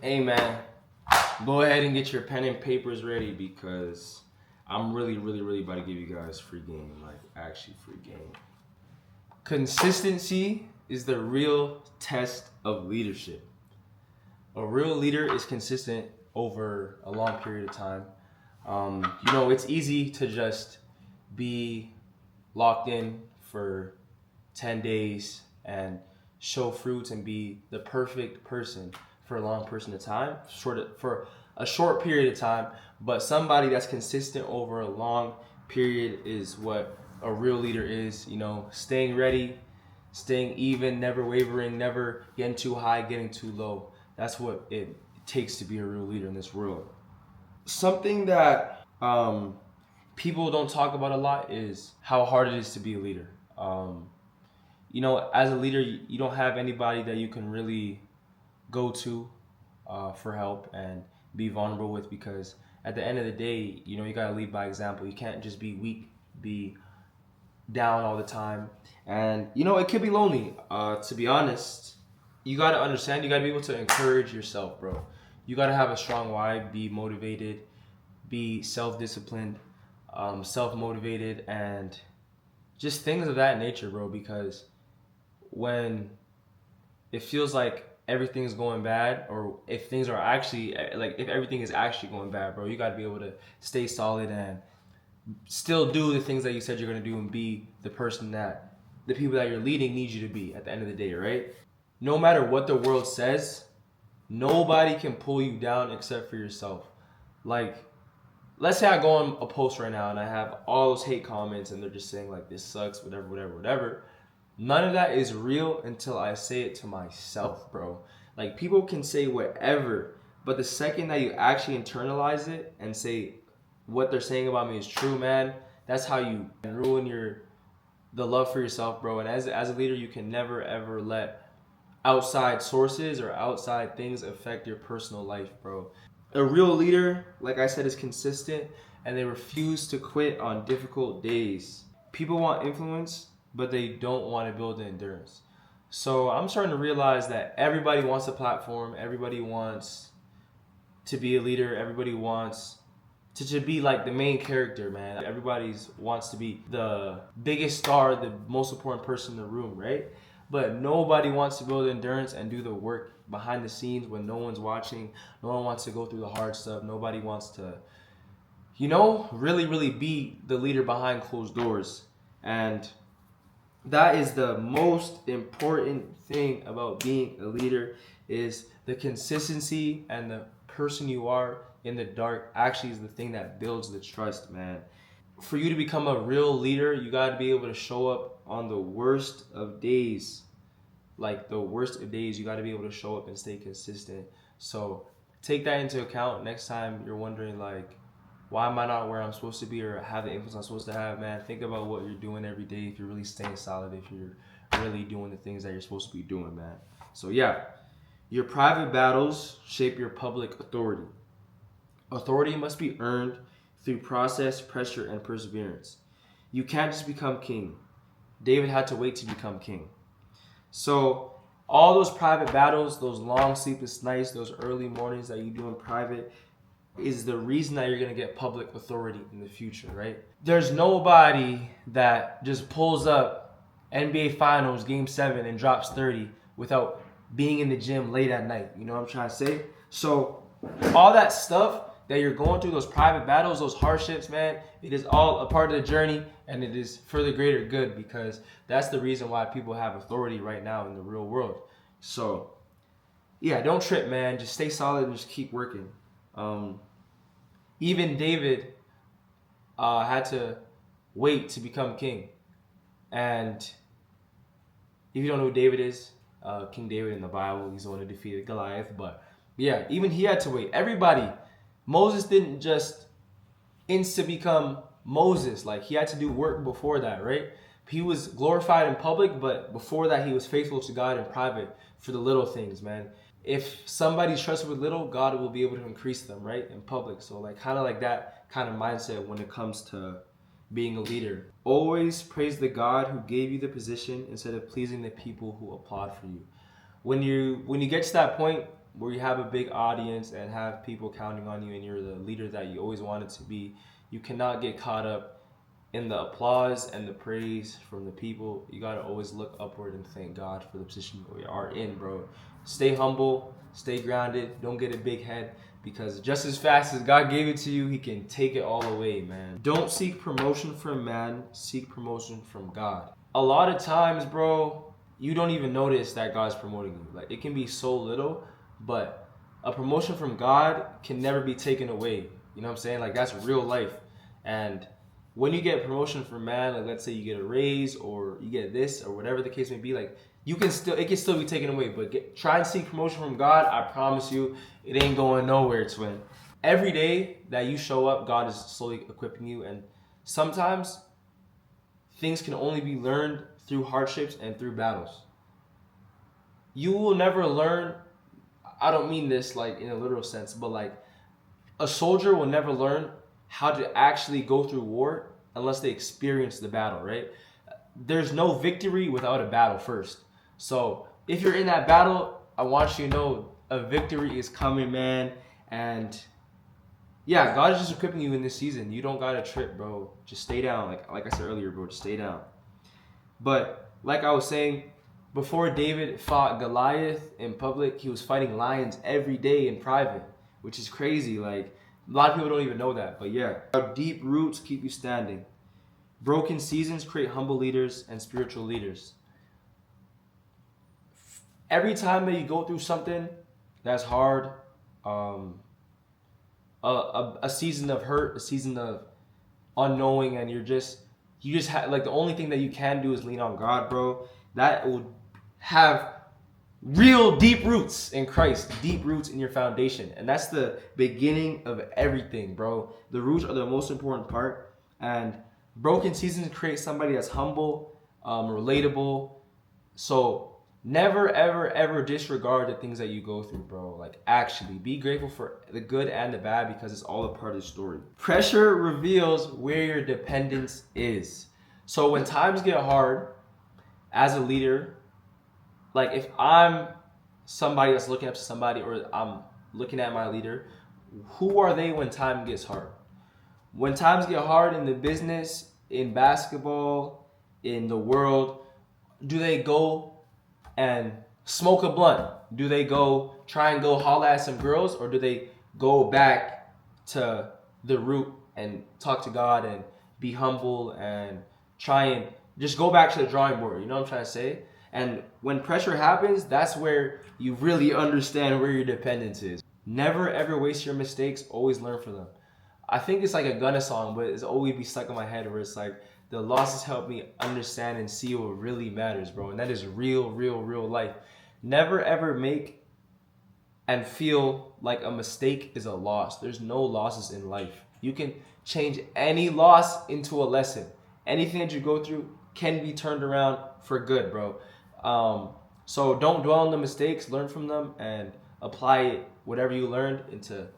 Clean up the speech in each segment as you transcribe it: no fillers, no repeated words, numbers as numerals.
Hey man, go ahead and get your pen and papers ready because I'm really about to give you guys free game, like actually free game. Consistency is the real test of leadership. A real leader is consistent over a long period of time. It's easy to just be locked in for 10 days and show fruits and be the perfect person for a long person of time, for a short period of time, but somebody that's consistent over a long period is what a real leader is, staying ready, staying even, never wavering, never getting too high, getting too low. That's what it takes to be a real leader in this world. Something that people don't talk about a lot is how hard it is to be a leader. As a leader, you don't have anybody that you can really go to for help and be vulnerable with because at the end of the day, you got to lead by example. You can't just be weak, be down all the time. And, it could be lonely. To be honest, you got to understand, you got to be able to encourage yourself, bro. You got to have a strong why, be motivated, be self-disciplined, self-motivated, and just things of that nature, bro, because when it feels like everything's going bad, or if things are actually like if everything is actually going bad, bro, you got to be able to stay solid and still do the things that you said you're going to do and be the person that the people that you're leading need you to be at the end of the day, right? No matter what the world says, nobody can pull you down except for yourself. Like, let's say I go on a post right now and I have all those hate comments and they're just saying like this sucks, whatever. None of that is real until I say it to myself, bro. Like, people can say whatever, but the second that you actually internalize it and say what they're saying about me is true, man, that's how you ruin the love for yourself, bro. And as a leader, you can never ever let outside sources or outside things affect your personal life, bro. A real leader, like I said, is consistent and they refuse to quit on difficult days. People want influence, but they don't want to build the endurance. So I'm starting to realize that everybody wants a platform, everybody wants to be a leader, everybody wants to be like the main character, man. Everybody wants to be the biggest star, the most important person in the room, right? But nobody wants to build endurance and do the work behind the scenes when no one's watching. No one wants to go through the hard stuff. Nobody wants to, really be the leader behind closed doors. And that is the most important thing about being a leader is the consistency, and the person you are in the dark actually is the thing that builds the trust, man. For you to become a real leader, you got to be able to show up on the worst of days. Like the worst of days, you got to be able to show up and stay consistent. So take that into account next time you're wondering like, why am I not where I'm supposed to be or have the influence I'm supposed to have, man? Think about what you're doing every day, if you're really staying solid, if you're really doing the things that you're supposed to be doing, man. So yeah, your private battles shape your public authority. Authority must be earned through process, pressure, and perseverance. You can't just become king. David had to wait to become king. So all those private battles, those long sleepless nights, those early mornings that you do in private is the reason that you're going to get public authority in the future, right? There's nobody that just pulls up NBA Finals Game 7 and drops 30 without being in the gym late at night. You know what I'm trying to say? So all that stuff that you're going through, those private battles, those hardships, man, it is all a part of the journey, and it is for the greater good, because that's the reason why people have authority right now in the real world. So yeah, don't trip, man. Just stay solid and just keep working. Even David had to wait to become king. And if you don't know who David is, King David in the Bible, he's the one who defeated Goliath. But yeah, even he had to wait. Everybody, Moses didn't just insta become Moses. Like, he had to do work before that, right? He was glorified in public, but before that, he was faithful to God in private for the little things, man. If somebody's trusted with little, God will be able to increase them, right? In public. So like kind of like that kind of mindset when it comes to being a leader. Always praise the God who gave you the position instead of pleasing the people who applaud for you. When you get to that point where you have a big audience and have people counting on you and you're the leader that you always wanted to be, you cannot get caught up in the applause and the praise from the people. You got to always look upward and thank God for the position you are in, bro. Stay humble, stay grounded, don't get a big head, because just as fast as God gave it to you, he can take it all away, man. Don't seek promotion from man, seek promotion from God. A lot of times, bro, you don't even notice that God's promoting you. Like, it can be so little, but a promotion from God can never be taken away. You know what I'm saying? Like, that's real life. And when you get promotion from man, like let's say you get a raise or you get this or whatever the case may be, like it can still be taken away. But try and seek promotion from God. I promise you, it ain't going nowhere, twin. Every day that you show up, God is slowly equipping you, and sometimes things can only be learned through hardships and through battles. You will never learn. I don't mean this like in a literal sense, but like a soldier will never learn how to actually go through war unless they experience the battle, right? There's no victory without a battle first. So if you're in that battle, I want you to know a victory is coming, man. And yeah, God is just equipping you in this season. You don't gotta trip, bro. Just stay down. Like I said earlier, bro, just stay down. But like I was saying, before David fought Goliath in public, he was fighting lions every day in private, which is crazy. Like, a lot of people don't even know that, but yeah. Deep roots keep you standing. Broken seasons create humble leaders and spiritual leaders. Every time that you go through something that's hard, a season of hurt, a season of unknowing, and you just have like the only thing that you can do is lean on God, bro. That will have real deep roots in Christ, deep roots in your foundation. And that's the beginning of everything, bro. The roots are the most important part. And broken seasons create somebody that's humble, relatable. So never, ever, ever disregard the things that you go through, bro. Like, actually, be grateful for the good and the bad, because it's all a part of the story. Pressure reveals where your dependence is. So when times get hard, as a leader, like if I'm somebody that's looking up to somebody, or I'm looking at my leader, who are they when time gets hard? When times get hard in the business, in basketball, in the world, do they go and smoke a blunt? Do they go try and go holla at some girls? Or do they go back to the root and talk to God and be humble and try and just go back to the drawing board? You know what I'm trying to say? And when pressure happens, that's where you really understand where your dependence is. Never ever waste your mistakes, always learn from them. I think it's like a Gunna song, but it's always be stuck in my head where it's like, the losses help me understand and see what really matters, bro. And that is real, real, real life. Never ever make and feel like a mistake is a loss. There's no losses in life. You can change any loss into a lesson. Anything that you go through can be turned around for good, bro. So don't dwell on the mistakes, learn from them, and apply whatever you learned into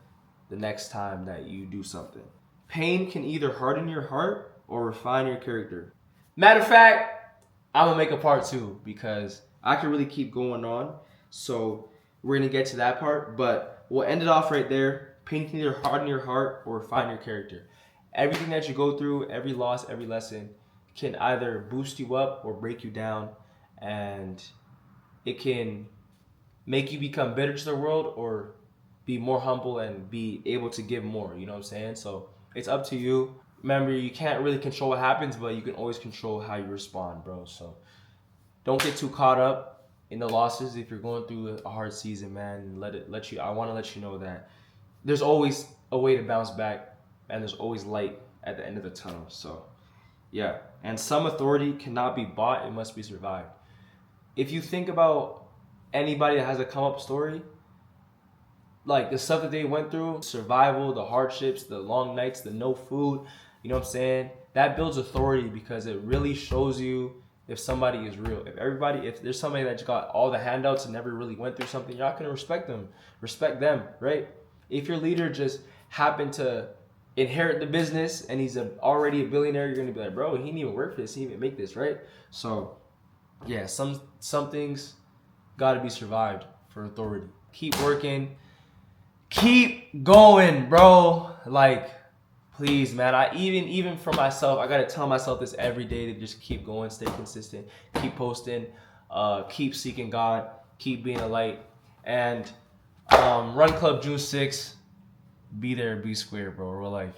the next time that you do something. Pain can either harden your heart or refine your character. Matter of fact, I'm gonna make a part 2 because I can really keep going on. So we're gonna get to that part, but we'll end it off right there. Pain can either harden your heart or refine your character. Everything that you go through, every loss, every lesson, can either boost you up or break you down, and it can make you become better to the world or be more humble and be able to give more. You know what I'm saying? So it's up to you. Remember, you can't really control what happens, but you can always control how you respond, bro. So don't get too caught up in the losses. If you're going through a hard season, man, I want to let you know that there's always a way to bounce back, and there's always light at the end of the tunnel. So yeah, and some authority cannot be bought, it must be survived. If you think about anybody that has a come up story, like the stuff that they went through, survival, the hardships, the long nights, the no food, you know what I'm saying? That builds authority, because it really shows you if somebody is real. If there's somebody that's got all the handouts and never really went through something, you're not gonna respect them, right? If your leader just happened to inherit the business and he's already a billionaire, you're gonna be like, bro, he didn't even work for this, he didn't even make this, right? So yeah, some things gotta be survived for authority. keep working, keep going, bro. Like, please, man. I even for myself, I gotta tell myself this every day to just keep going, stay consistent, keep posting, keep seeking God, keep being a light, and Run Club June 6th. Be there, be square, bro. Real life.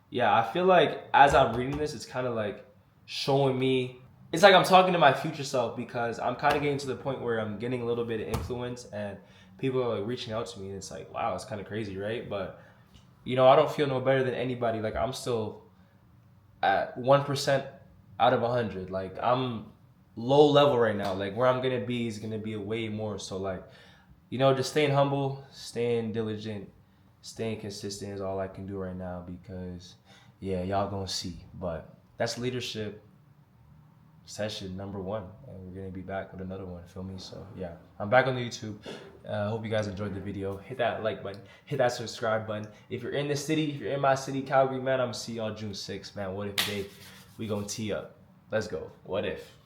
Yeah, I feel like as I'm reading this, it's kind of like showing me. It's like I'm talking to my future self because I'm kind of getting to the point where I'm getting a little bit of influence and people are like reaching out to me, and it's like, wow, it's kind of crazy, right? But you know, I don't feel no better than anybody. Like I'm still at 1% out of 100. Like I'm low level right now. Like where I'm gonna be is gonna be a way more. So like, you know, just staying humble, staying diligent, staying consistent is all I can do right now because, yeah, y'all gonna see. But that's leadership session number 1, and we're gonna be back with another one. Feel me? So yeah, I'm back on the YouTube. Hope you guys enjoyed the video. Hit that like button, hit that subscribe button. If you're in the city, if you're in my city, Calgary, man, I'm gonna see y'all June 6th, man. What if day we gonna tee up? Let's go. What if?